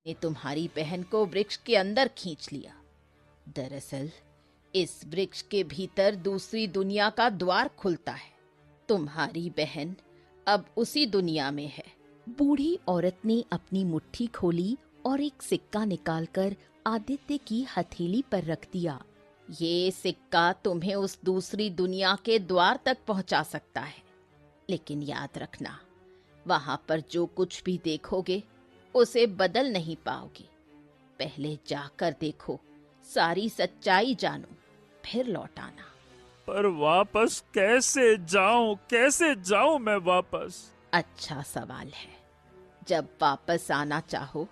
ने तुम्हारी बहन को वृक्ष के अंदर खींच लिया। दरअसल इस वृक्ष के भीतर दूसरी दुनिया का द्वार खुलता है। तुम्हारी बहन अब उसी दुनिया में है। बूढ़ी औरत ने अपनी मुट्ठी खोली और एक सिक्का निकालकर आदित्य की हथेली पर रख दिया। ये सिक्का तुम्हें उस दूसरी दुनिया के द्वार तक पहुंचा सकता है, लेकिन याद रखना, वहां पर जो कुछ भी देखोगे उसे बदल नहीं पाओगे। पहले जाकर देखो, सारी सच्चाई जानो, फिर लौट आना। पर वापस कैसे जाऊं मैं वापस? अच्छा सवाल है। जब वापस आना चाहो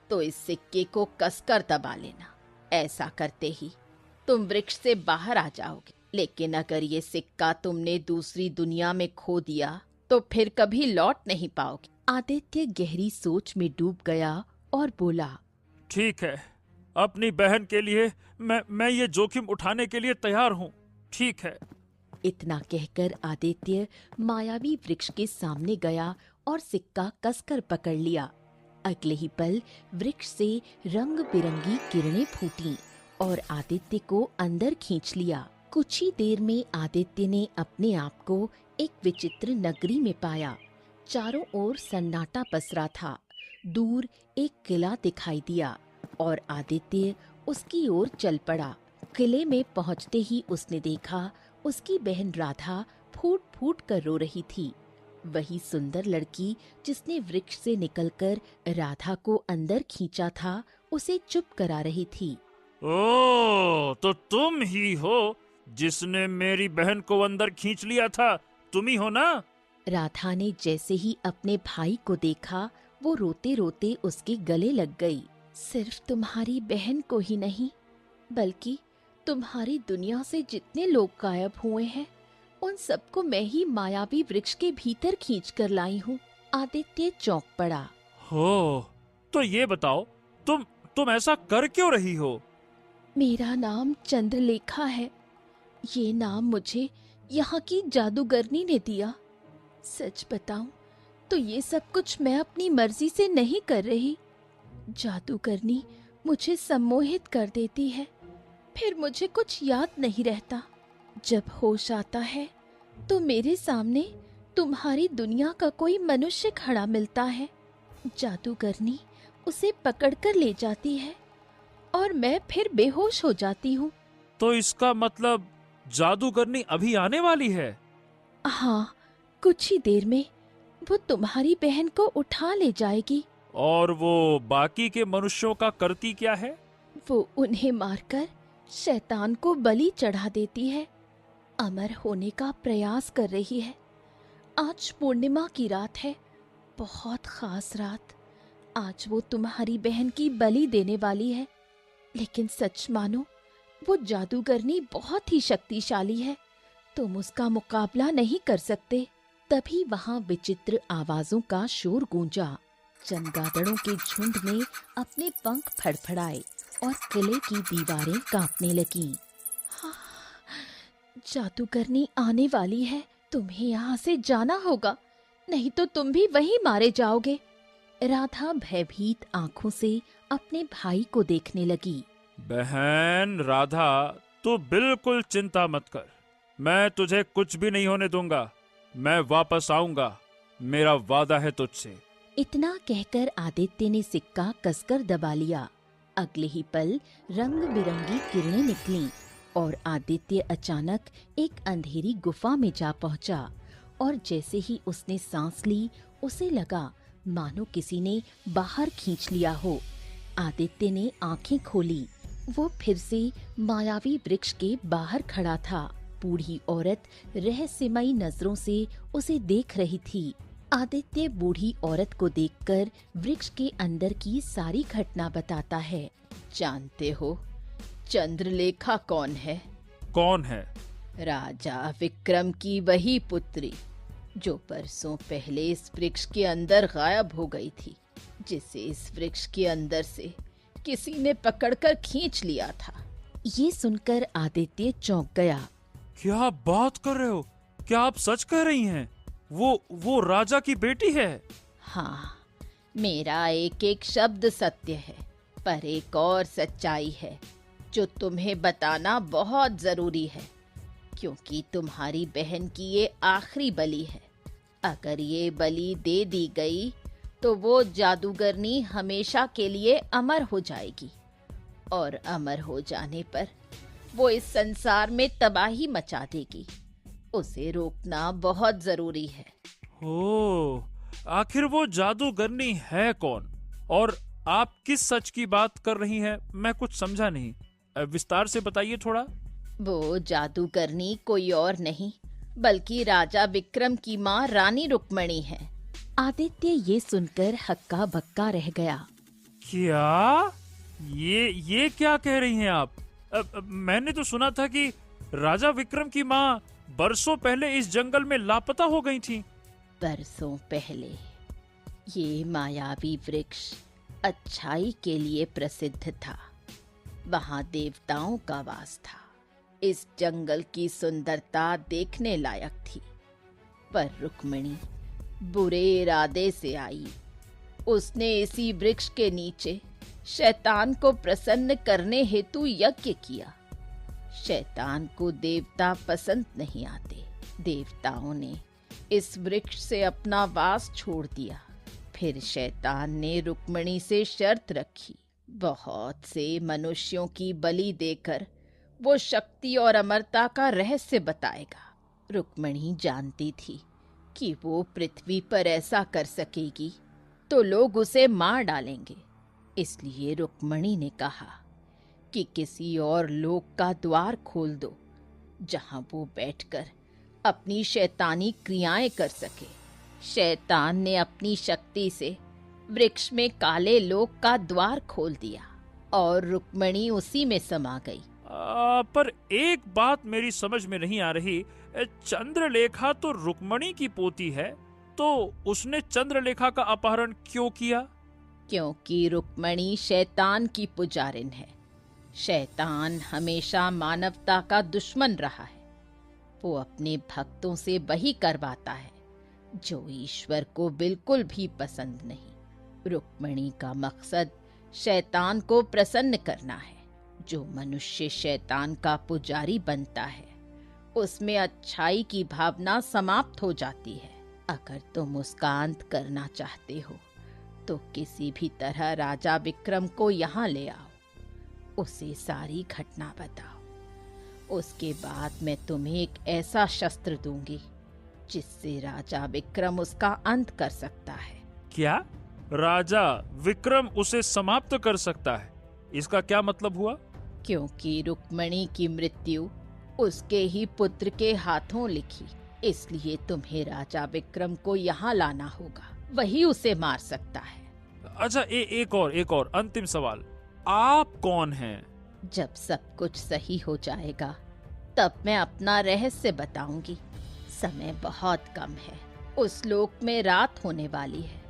तो इस सिक्के को कसकर दबा लेना। ऐसा करते ही तुम वृक्ष से बाहर आ जाओगे। लेकिन अगर ये सिक्का तुमने दूसरी दुनिया में खो दिया तो फिर कभी लौट नहीं पाओगे। आदित्य गहरी सोच में डूब गया और बोला, ठीक है, अपनी बहन के लिए मैं ये जोखिम उठाने के लिए तैयार हूँ। ठीक है। इतना कहकर आदित्य मायावी वृक्ष के सामने गया और सिक्का कसकर पकड़ लिया। अगले ही पल वृक्ष से रंग बिरंगी किरणें फूटीं और आदित्य को अंदर खींच लिया। कुछ ही देर में आदित्य ने अपने आप को एक विचित्र नगरी में पाया। चारों ओर सन्नाटा पसरा था। दूर एक किला दिखाई दिया और आदित्य उसकी ओर चल पड़ा। किले में पहुंचते ही उसने देखा उसकी बहन राधा फूट फूट कर रो रही थी। वही सुंदर लड़की जिसने वृक्ष से निकलकर राधा को अंदर खींचा था, उसे चुप करा रही थी। ओ, तो तुम ही हो जिसने मेरी बहन को अंदर खींच लिया था। तुम ही हो ना? राधा ने जैसे ही अपने भाई को देखा, वो रोते रोते उसके गले लग गई। सिर्फ तुम्हारी बहन को ही नहीं, बल्कि तुम्हारी दुनिया से जितने लोग गायब हुए हैं, उन सबको मैं ही मायावी वृक्ष के भीतर खींच कर लाई हूँ। आदित्य चौंक पड़ा। हो, तो ये बताओ, तुम ऐसा कर क्यों रही हो? मेरा नाम चंद्रलेखा है। ये नाम मुझे यहाँ की जादूगरनी ने दिया। सच बताऊं तो ये सब कुछ मैं अपनी मर्जी से नहीं कर रही। जादूगरनी मुझे सम्मोहित कर देती है, फिर मुझे कुछ याद नहीं रहता। जब होश आता है तो मेरे सामने तुम्हारी दुनिया का कोई मनुष्य खड़ा मिलता है। जादूगरनी उसे पकड़कर ले जाती है और मैं फिर बेहोश हो जाती हूँ। तो इसका मतलब जादूगरनी अभी आने वाली है? हाँ, कुछ ही देर में वो तुम्हारी बहन को उठा ले जाएगी। और वो बाकी के मनुष्यों का करती क्या है? वो उन्हें मारकर शैतान को बलि चढ़ा देती है। अमर होने का प्रयास कर रही है। आज पूर्णिमा की रात है, बहुत खास रात। आज वो तुम्हारी बहन की बलि देने वाली है। लेकिन सच मानो, वो जादूगरनी बहुत ही शक्तिशाली है। तुम उसका मुकाबला नहीं कर सकते। तभी वहां विचित्र आवाजों का शोर गूंजा। चमगादड़ों के झुंड ने अपने पंख फड़फड़ाए और किले की दीवारें कांपने लगीं। हाँ, जादूगरनी आने वाली है। तुम्हें यहाँ से जाना होगा, नहीं तो तुम भी वहीं मारे जाओगे। राधा भयभीत आंखों से अपने भाई को देखने लगी। बहन राधा, तू बिल्कुल चिंता मत कर। मैं तुझे कुछ भी नहीं होने दूंगा। मैं वापस आऊंगा, मेरा वादा है तुझसे। इतना कहकर आदित्य ने सिक्का कसकर दबा लिया। अगले ही पल रंग बिरंगी किरणें निकलीं और आदित्य अचानक एक अंधेरी गुफा में जा पहुंचा। और जैसे ही उसने सांस ली, उसे लगा मानो किसी ने बाहर खींच लिया हो। आदित्य ने आंखें खोली। वो फिर से मायावी वृक्ष के बाहर खड़ा था। बूढ़ी औरत रहस्यमयी नजरों से उसे देख रही थी। आदित्य बूढ़ी औरत को देखकर वृक्ष के अंदर की सारी घटना बताता है। जानते हो चंद्रलेखा कौन है? कौन है? राजा विक्रम की वही पुत्री जो परसों पहले इस वृक्ष के अंदर गायब हो गई थी, जिसे इस वृक्ष के अंदर से किसी ने पकड़कर खींच लिया था। ये सुनकर आदित्य चौंक गया। क्या बात कर रहे हो? क्या आप सच कह रही हैं? वो राजा की बेटी है? हाँ, मेरा एक एक शब्द सत्य है, पर एक और सच्चाई है जो तुम्हें बताना बहुत जरूरी है, क्योंकि तुम्हारी बहन की ये आखिरी बलि है। अगर ये बलि दे दी गई तो वो जादूगरनी हमेशा के लिए अमर हो जाएगी, और अमर हो जाने पर वो इस संसार में तबाही मचा देगी। उसे रोकना बहुत जरूरी है। ओह, आखिर वो जादूगरनी है कौन, और आप किस सच की बात कर रही हैं? मैं कुछ समझा नहीं, विस्तार से बताइए थोड़ा। वो जादूगरनी कोई और नहीं बल्कि राजा विक्रम की माँ रानी रुक्मणी है। आदित्य ये सुनकर हक्का बक्का रह गया। क्या? ये क्या कह रही हैं आप? मैंने तो सुना था कि राजा विक्रम की माँ बरसों पहले इस जंगल में लापता हो गई थी। बरसों पहले ये मायावी वृक्ष अच्छाई के लिए प्रसिद्ध था। वहां देवताओं का वास था। इस जंगल की सुंदरता देखने लायक थी, पर रुक्मिणी बुरे इरादे से आई। उसने इसी वृक्ष के नीचे शैतान को प्रसन्न करने हेतु यज्ञ किया। शैतान को देवता पसंद नहीं आते। देवताओं ने इस वृक्ष से अपना वास छोड़ दिया। फिर शैतान ने रुक्मिणी से शर्त रखी, बहुत से मनुष्यों की बलि देकर वो शक्ति और अमरता का रहस्य बताएगा। रुक्मिणी जानती थी कि वो पृथ्वी पर ऐसा कर सकेगी तो लोग उसे मार डालेंगे। इसलिए रुक्मिणी ने कहा कि किसी और लोक का द्वार खोल दो जहां वो बैठकर अपनी शैतानी क्रियाएं कर सके। शैतान ने अपनी शक्ति से वृक्ष में काले लोक का द्वार खोल दिया और रुक्मिणी उसी में समा गई। पर एक बात मेरी समझ में नहीं आ रही। चंद्रलेखा तो रुक्मिणी की पोती है, तो उसने चंद्रलेखा का अपहरण क्यों किया? क्योंकि रुक्मिणी शैतान की पुजारिन है। शैतान हमेशा मानवता का दुश्मन रहा है। वो अपने भक्तों से वही करवाता है जो ईश्वर को बिल्कुल भी पसंद नहीं। रुक्मिणी का मकसद शैतान को प्रसन्न करना है। जो मनुष्य शैतान का पुजारी बनता है उसमें अच्छाई की भावना समाप्त हो जाती है। अगर तुम उसका अंत करना चाहते हो तो किसी भी तरह राजा विक्रम को यहाँ ले आओ, उसे सारी घटना बताओ। उसके बाद मैं तुम्हें एक ऐसा शस्त्र दूंगी जिससे राजा विक्रम उसका अंत कर सकता है। क्या? राजा विक्रम उसे समाप्त कर सकता है? इसका क्या मतलब हुआ? क्योंकि रुक्मिणी की मृत्यु उसके ही पुत्र के हाथों लिखी, इसलिए तुम्हें राजा विक्रम को यहाँ लाना होगा। वही उसे मार सकता है। अच्छा, एक और अंतिम सवाल। आप कौन हैं? जब सब कुछ सही हो जाएगा तब मैं अपना रहस्य बताऊंगी। समय बहुत कम है। उस लोक में रात होने वाली है।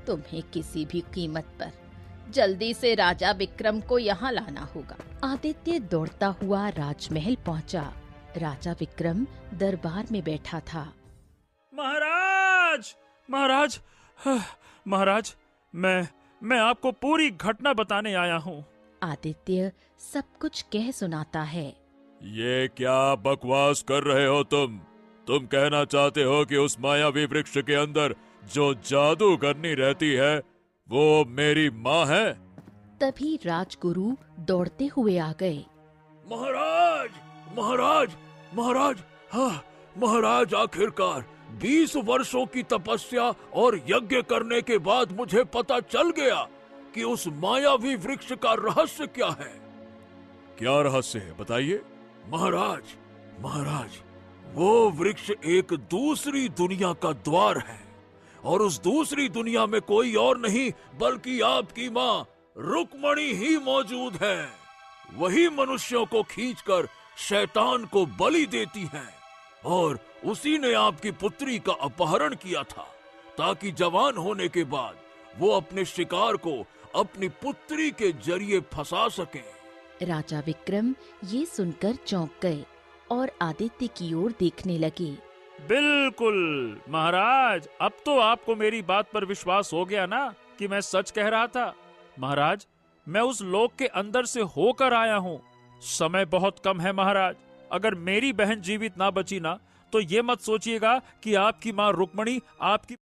तुम्हें किसी भी कीमत पर जल्दी से राजा विक्रम को यहाँ लाना होगा। आदित्य दौड़ता हुआ राजमहल पहुंचा। राजा विक्रम दरबार में बैठा था। महाराज, महाराज, महाराज, मैं आपको पूरी घटना बताने आया हूँ। आदित्य सब कुछ कह सुनाता है। ये क्या बकवास कर रहे हो तुम? तुम कहना चाहते हो कि उस मायावी वृक्ष के अंदर जो जादूगरनी रहती है वो मेरी माँ है? तभी राजगुरु दौड़ते हुए आ गए। महाराज, महाराज, महाराज, हाँ महाराज, आखिरकार 20 वर्षों की तपस्या और यज्ञ करने के बाद मुझे पता चल गया कि उस मायावी वृक्ष का रहस्य क्या है। क्या रहस्य है, बताइए। महाराज, महाराज, वो वृक्ष एक दूसरी दुनिया का द्वार है, और उस दूसरी दुनिया में कोई और नहीं बल्कि आपकी माँ रुक्मिणी ही मौजूद है। वही मनुष्यों को खींचकर शैतान को बलि देती है, और उसी ने आपकी पुत्री का अपहरण किया था ताकि जवान होने के बाद वो अपने शिकार को अपनी पुत्री के जरिए फंसा सके। राजा विक्रम ये सुनकर चौंक गए और आदित्य की ओर देखने लगे। बिल्कुल महाराज, अब तो आपको मेरी बात पर विश्वास हो गया ना? कि मैं सच कह रहा था। महाराज, मैं उस लोक के अंदर से होकर आया हूँ। समय बहुत कम है महाराज। अगर मेरी बहन जीवित ना बची ना, तो ये मत सोचिएगा कि आपकी माँ रुक्मणी आपकी